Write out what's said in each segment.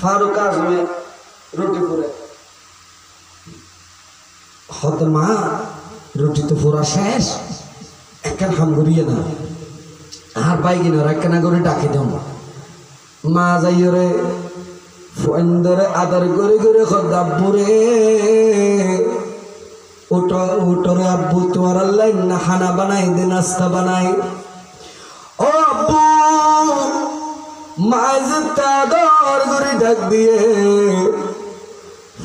ফারুক আজমে রুটি পুরে হদ মা রুটি তো পুরা শেষ একখান হাম করিয়ে না আর বাইকিনার একখানা করে ডাকি দাম মা যাইরে ফোন আদর করে করে খদাব্বুরে ওটো ওটরে আব্বু তোমার আল্লাহ না খানা বানাই দে নাস্তা বানাই ও আব্বু মাঝে আদর করে ডাক দিয়ে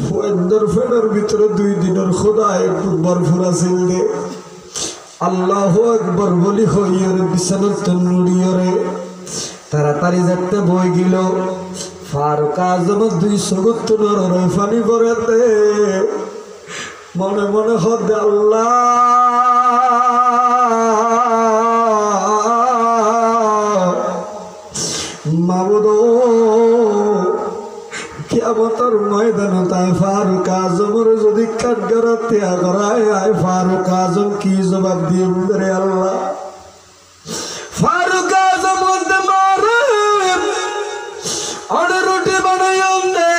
ফোনের ফেনের ভিতরে 2 দিনের খোদা একবার ফুরা ছিল দে আল্লাহু আকবার বলি হইয়ার বিছানার তন্নুড়িয়রে তাড়াতাড়ি যেতে বই গেল ফারুক আজম 200 নররে পানি পড়েতে মনে মনে হদ আল্লাহ মাবুদ কিয়ামতের ময়দানে তাই ফারুক আজমের যদি কাঠগড়া ত্যাগ করায় আয় ফারুক আজম কি জবাব দিয়ে রে আল্লাহ ফারুক আজম বলতে মারে আর রুটি বানাইও দে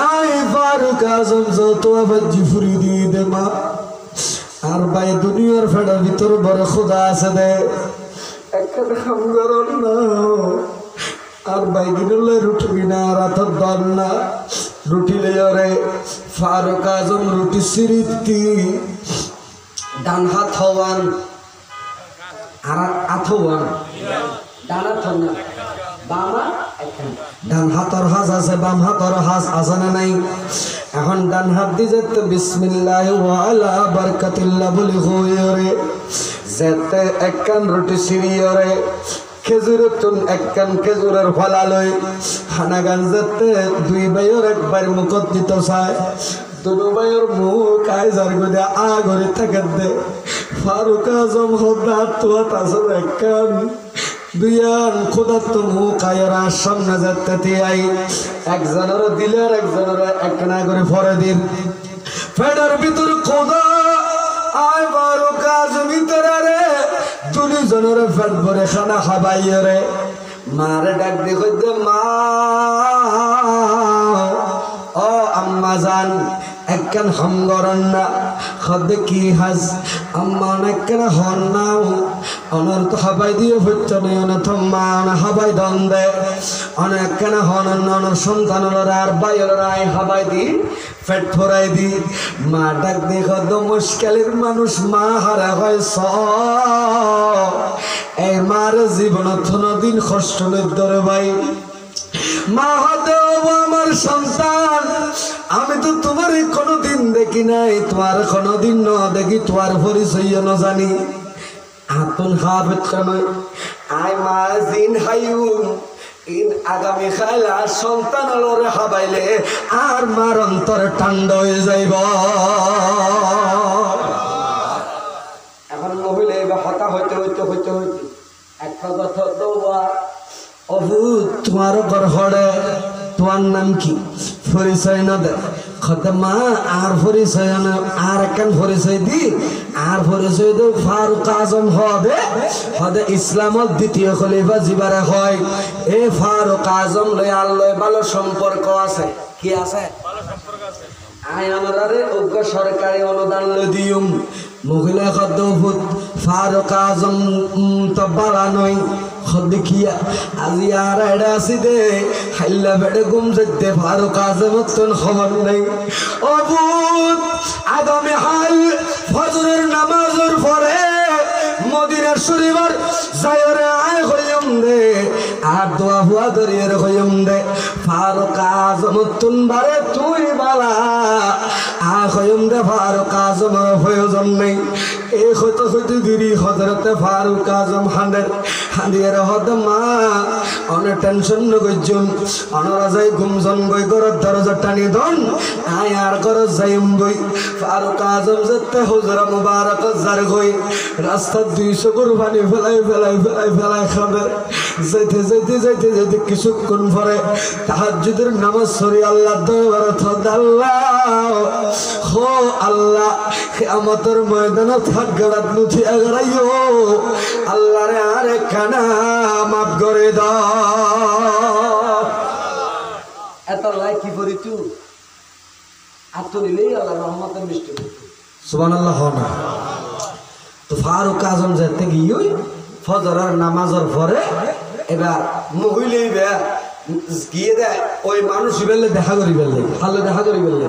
আয় ফারুক আজম যত আবার জিফুরি দিয়ে দে মা আর ভাই দুনিয়ার ফেড়ার ভিতর বড় খোদা আছে দে একটা কাম করো না আর বাইকিনলে রুটি বিনা রাতের দল না রুটি লেয়রে ফারুক আজম রুটি সিরিতি ডান হাত হওয়ান আর আথওয়ান ডান হাত না বামা ডান হাতর হাজ আছে বাম হাতর হাজ আছে না নাই এখন ডান হাত দিয়ে যেতে বিসমিল্লাহ ওয়া আলা বারকাতিল্লাহ বলি হইরে যেতে একখান রুটি সিরিয়রে খেজুরের তুন একখান খেজুরের ফলা লই হানাগান যেতে 2 ভাইয়ের একবার মুখত দিত চায় 2 ভাইয়ের মুখ আইজার গদে আগরে থাকে দে ফারুক আজম হদা তোয়াত আছে একখান দুইয়ান খোদা তো মুখ আয়রা সামনে যেতে আই একজনের দিলের একজনের একখানা করে ফরে দিন ফেডার ভিতর খোদা আয় ফারুক আজম ভিতরে রে 2 জনের ফেট ভরে খানা খাবাইয়ে রে মারে ডাক দিয়ে কইতে মা ও আম্মা জান একখান হাম গরন না খদে কি হাজ আম্মা অনেকখানা হন নাও অনর্থ হাবাই দিয়ে হচ্ছে না অনর্থ মা হাবাই দন দে অনেকখানা হন অনর সন্তানের আর বাইয়ের আয় হাবাই দি পেট ফরাই দি মা ডাক দিয়ে কত মুশকিলের মানুষ মা হারা হয় এই মার জীবন দিন কষ্ট নির্দরে ভাই মা হতে আমার সন্তান আমি তো তোমার কোনোদিন দেখি নাই তোমার কোনোদিন ন দেখি তোমার পরিচয় ন জানি আতুন হাফেজ নয় আই মা জিন হাইউন ইন আগামী খাইলা সন্তান লরে হাবাইলে আর মার অন্তরে ঠান্ডা হয়ে যাইব এখন মহিলা এবার হতা হইতে হইতে হইতে হইতে একটা কথা তো অভূত তোমার গড়ে তোমার নাম কি পরিচয় না দে মা আর পরিচয় আর একখান পরিচয় দি আর পরিচয় দে ফারুক আজম হবে হদে ইসলামত 2য় খলিফা জিবারে হয় এ ফারুক আজম লয় আল্লাহ ভালো সম্পর্ক আছে কি আছে ভালো সম্পর্ক আছে আই আমারে অজ্ঞ সরকারি অনুদান লই দিউম মহিলা খদ্দফুত ফারুক আজম তো বালা নয় দেখিয়া আজি আর এটা আসি দে হাইলা বেড়ে ঘুম যেতে ফারুক আজমের তোর খবর নেই অভূত আগামী হাল ফজরের নামাজের পরে মদিনার শরীফের যায়রে আয় হইম দে আর দোয়া হুয়া দরিয়ে হইম দে ফারুক আজম তুন বারে তুই বালা আ হইম দে ফারুক আজম প্রয়োজন নেই এই হইতে হইতে গিরি হজরতে ফারুক আজম হাঁদিয়ে হদ মা অনেক টেনশন নগজন অনরা যাই ঘুমজন গই গরর দরজা টানি দন আয় আর গরজ যাইম বই ফারুক আজম যেতে হুজরা মুবারক জার গই রাস্তা 200 কুরবানি ফেলাই খাবে যাইতে যাইতে যাইতে যাইতে কিছুক্ষণ পরে তাহাজ্জুদের নামাজ সরি আল্লাহ দরবারে থদ আল্লাহ হো আল্লাহ কিয়ামতের ময়দানে থাকগড়াত নুথি আগারাইও আল্লাহ রে আরে কানা মাফ করে দাও বেটার লাই কি করি তু আত্মনিলেই আল্লাহ রহমতের মিষ্টি সুবহানাল্লাহ না তো ফারুক আজম যেতে গিয়ে ফজরের নামাজের পরে এবার মহিলাই গিয়ে দেয় ওই মানুষ বেলে দেখা করি বেলে ভালো দেখা করি বললে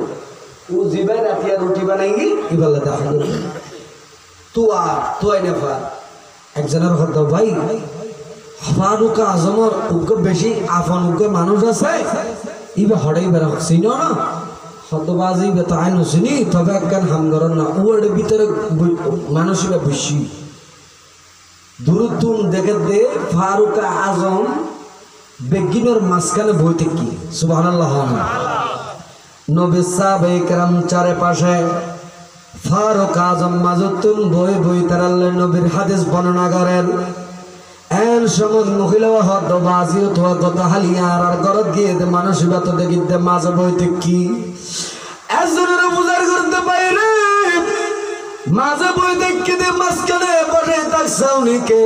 ও জিবাই রাতিয়া রুটি বানাই ইবেলে দেখা করি তু আইনে ফা একজনের হতো ভাই ফারুক আজমর উগ্র বেশি আফন উগ্র মানুষ আছে ইবে হড়াই বেড়া চিনো না হতবাজি বেতা আইন চিনি তবে একখান হামগর না ওর ভিতরে মানুষ ইবে বেশি দুরুতুন দেখে দে ফারুক আজম বেগিনের মাঝখানে বইতে কি সুবহানাল্লাহ নবী সাহাবায়ে কেরাম চারপাশে ফারুক আজম মাজতুন বই বই তারাল্লে নবীর হাদিস বর্ণনা করেন এন সময় মহিলা হদ বাজি অথবা গত হালিয়ার আর গরত গিয়ে মানুষ বাত দেখিতে মাঝে বইতে কি একজনের বুঝার করতে পাইরে মাঝে বই দেখি দে মাঝখানে বসে থাকছাউনিকে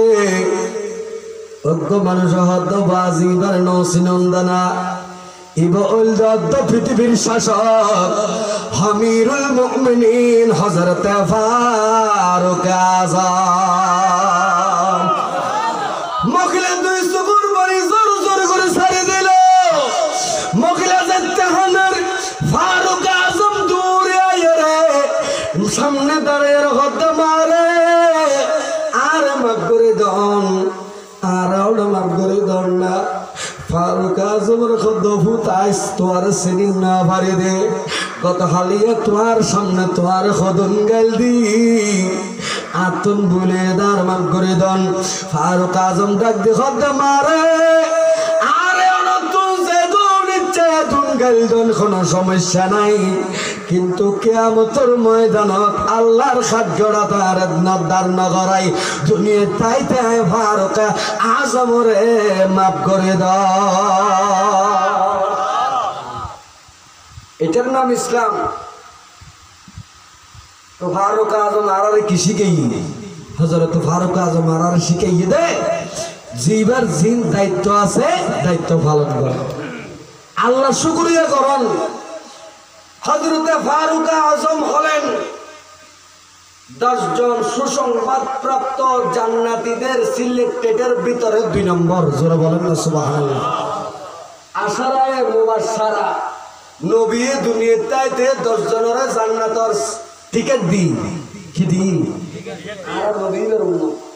অজ্ঞ মানুষ হদ বাজি বার নৌসিনন্দনা ইব উল দদ্দ পৃথিবীর শাসক আমিরুল মুমিনিন হযরত ফারুক আযম মহিলা দুই সুপুর বাড়ি জোর জোর করে ছাড়ি দিল মহিলা যেতে হানের ফারুক আজম দূরে আয়রে সামনে দাঁড়িয়ে হদ মারে আর মাফ করে দন আর ওটা মাফ করে দন না ফারুক আজমের খদ্দফু তাইস তোয়ার সেদিন না ভারি দে কত হালিয়ে তোমার সামনে তোমার খদন গাল দি আতুন বলে দার মান করে দন ফারুক আজম ডাক দি খদ্দ মারে আরে অনতুন যে দুন ইচ্ছে দুন গাল দন কোনো সমস্যা নাই কিন্তু কিয়ামতের ময়দানত আল্লাহর খাদ্যটা তার নদার নগরাই দুনিয়া তাইতে ফারুক আজমরে মাফ করে দাও এটার নাম ইসলাম তো ফারুক আজম আরারে কি শিখাই হযরত ফারুক আজম আরারে শিখাই দে জীবের জিন দায়িত্ব আছে দায়িত্ব পালন করে আল্লাহ শুকরিয়া করুন হযরতে ফারুক আজম হলেন 10 জন সুসংবাদ প্রাপ্ত জান্নাতীদের সিলেক্টেডের ভিতরে 2 নম্বর জোরে বলেন না সুবহানাল্লাহ আশারায়ে মুবাশশারা নবী দুনিয়াতে 10 জনের জান্নাতের টিকেট দি কি দি আর নবীর উম্মত